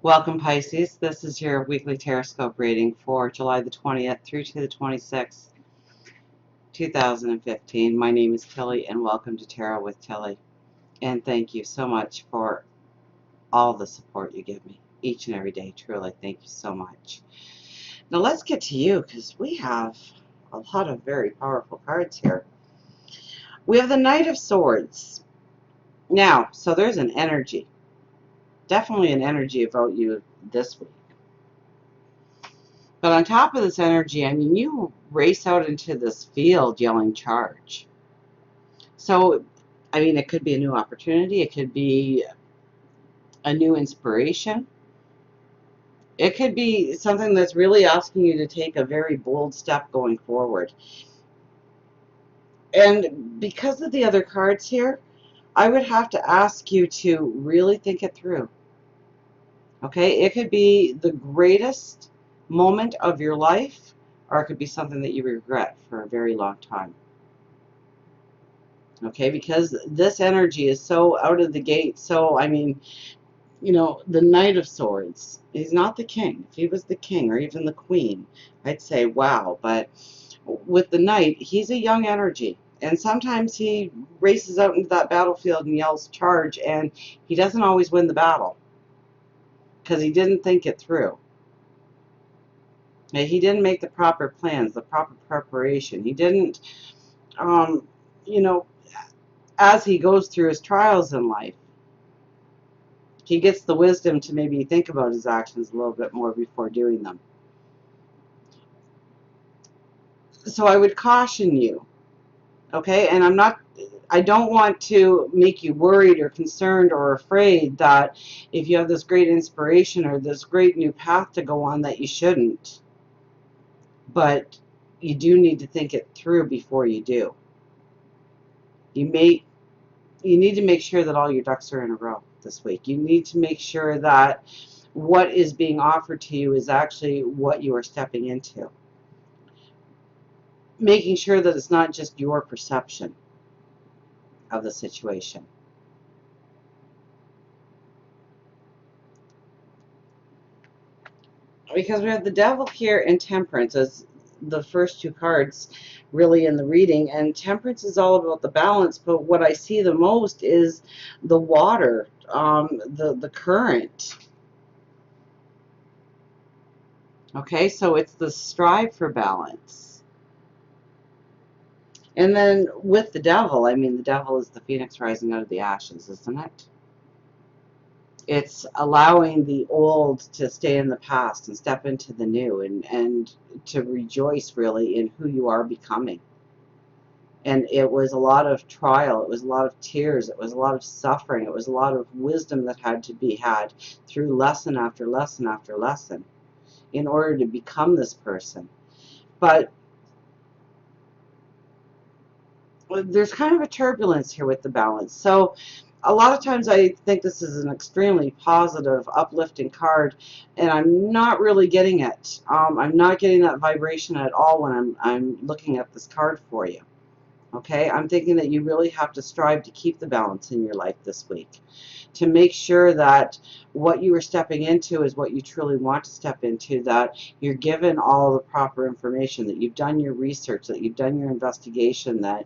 Welcome, Pisces. This is your weekly Teroscope reading for July the 20th through to the 26th, 2015. My name is Tilly, and welcome to Tarot with Tilly. And thank you so much for all the support you give me each and every day. Truly, thank you so much. Now let's get to you, because we have a lot of very powerful cards here. We have the Knight of Swords. Now, so there's an energy. Definitely an energy about you this week. But on top of this energy, I mean, you race out into this field yelling charge. So, I mean, it could be a new opportunity. It could be a new inspiration. It could be something that's really asking you to take a very bold step going forward. And because of the other cards here, I would have to ask you to really think it through. Okay? It could be the greatest moment of your life, or it could be something that you regret for a very long time. Okay, because this energy is so out of the gate. So, I mean, you know, the Knight of Swords, he's not the king. If he was the king or even the queen, I'd say, wow. But with the Knight, he's a young energy. And sometimes he races out into that battlefield and yells charge, and he doesn't always win the battle because he didn't think it through. He didn't make the proper plans, the proper preparation. He didn't, you know, as he goes through his trials in life, he gets the wisdom to maybe think about his actions a little bit more before doing them. So I would caution you, okay? And I don't want to make you worried or concerned or afraid that if you have this great inspiration or this great new path to go on that you shouldn't. But you do need to think it through before you do. You need to make sure that all your ducks are in a row this week. You need to make sure that what is being offered to you is actually what you are stepping into. Making sure that it's not just your perception of the situation. Because we have the Devil here and Temperance as the first two cards really in the reading, and Temperance is all about the balance, but what I see the most is the water, the current. Okay, so it's the strive for balance. And then with the Devil, I mean, the Devil is the phoenix rising out of the ashes, isn't it? It's allowing the old to stay in the past and step into the new, and to rejoice really in who you are becoming. And it was a lot of trial, it was a lot of tears, it was a lot of suffering, it was a lot of wisdom that had to be had through lesson after lesson after lesson in order to become this person. But there's kind of a turbulence here with the balance. So a lot of times I think this is an extremely positive, uplifting card, and I'm not really getting it. I'm not getting that vibration at all when I'm looking at this card for you. Okay, I'm thinking that you really have to strive to keep the balance in your life this week, to make sure that what you are stepping into is what you truly want to step into, that you're given all the proper information, that you've done your research, that you've done your investigation, that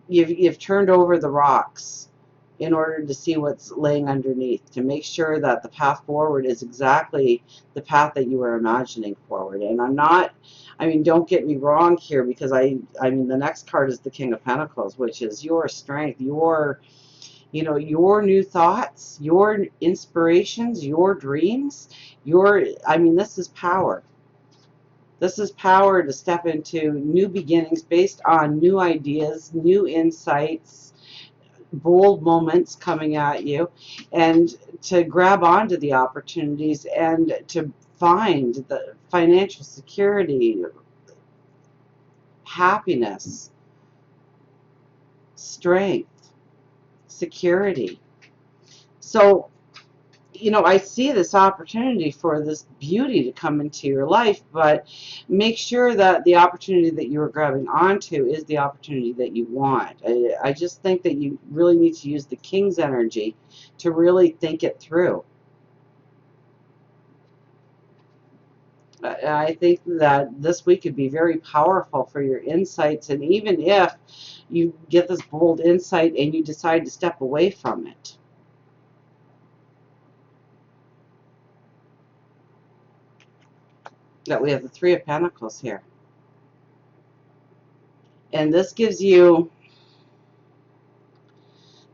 you've turned over the rocks in order to see what's laying underneath, to make sure that the path forward is exactly the path that you were imagining forward. And I mean, don't get me wrong here, because I mean, the next card is the King of Pentacles, which is your strength, your, you know, your new thoughts, your inspirations, your dreams, I mean, this is power. This is power to step into new beginnings based on new ideas, new insights, bold moments coming at you, and to grab onto the opportunities and to find the financial security, happiness, strength, security. So, you know, I see this opportunity for this beauty to come into your life, but make sure that the opportunity that you're grabbing onto is the opportunity that you want. I just think that you really need to use the King's energy to really think it through. I think that this week could be very powerful for your insights, and even if you get this bold insight and you decide to step away from it. That we have the Three of Pentacles here. And this gives you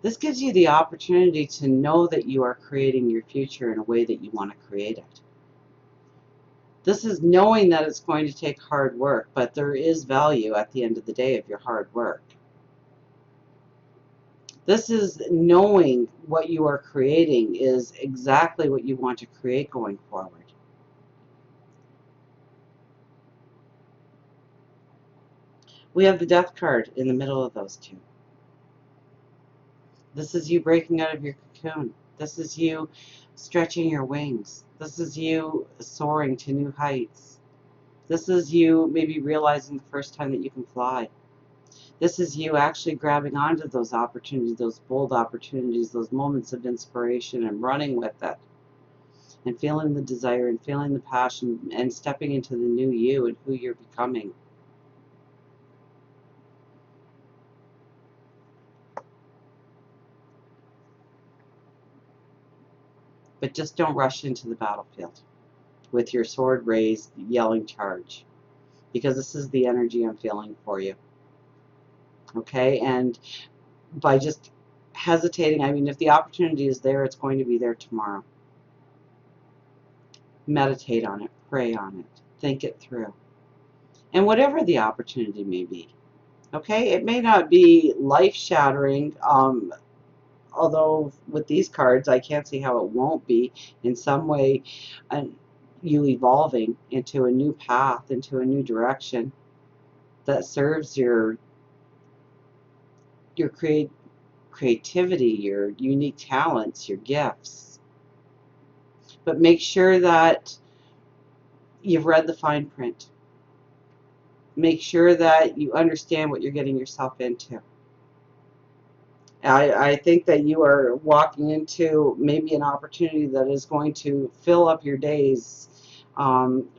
the opportunity to know that you are creating your future in a way that you want to create it. This is knowing that it's going to take hard work, but there is value at the end of the day of your hard work. This is knowing what you are creating is exactly what you want to create going forward. We have the Death card in the middle of those two. This is you breaking out of your cocoon. This is you stretching your wings. This is you soaring to new heights. This is you maybe realizing the first time that you can fly. This is you actually grabbing onto those opportunities, those bold opportunities, those moments of inspiration and running with it. And feeling the desire and feeling the passion and stepping into the new you and who you're becoming. But just don't rush into the battlefield with your sword raised, yelling charge. Because this is the energy I'm feeling for you. Okay? And by just hesitating, I mean, if the opportunity is there, it's going to be there tomorrow. Meditate on it. Pray on it. Think it through. And whatever the opportunity may be. Okay? It may not be life-shattering, although with these cards, I can't see how it won't be in some way you evolving into a new path, into a new direction that serves your creativity, your unique talents, your gifts. But make sure that you've read the fine print. Make sure that you understand what you're getting yourself into. I think that you are walking into maybe an opportunity that is going to fill up your days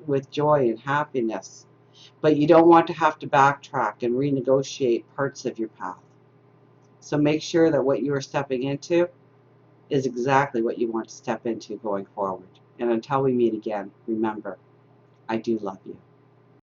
with joy and happiness. But you don't want to have to backtrack and renegotiate parts of your path. So make sure that what you are stepping into is exactly what you want to step into going forward. And until we meet again, remember, I do love you.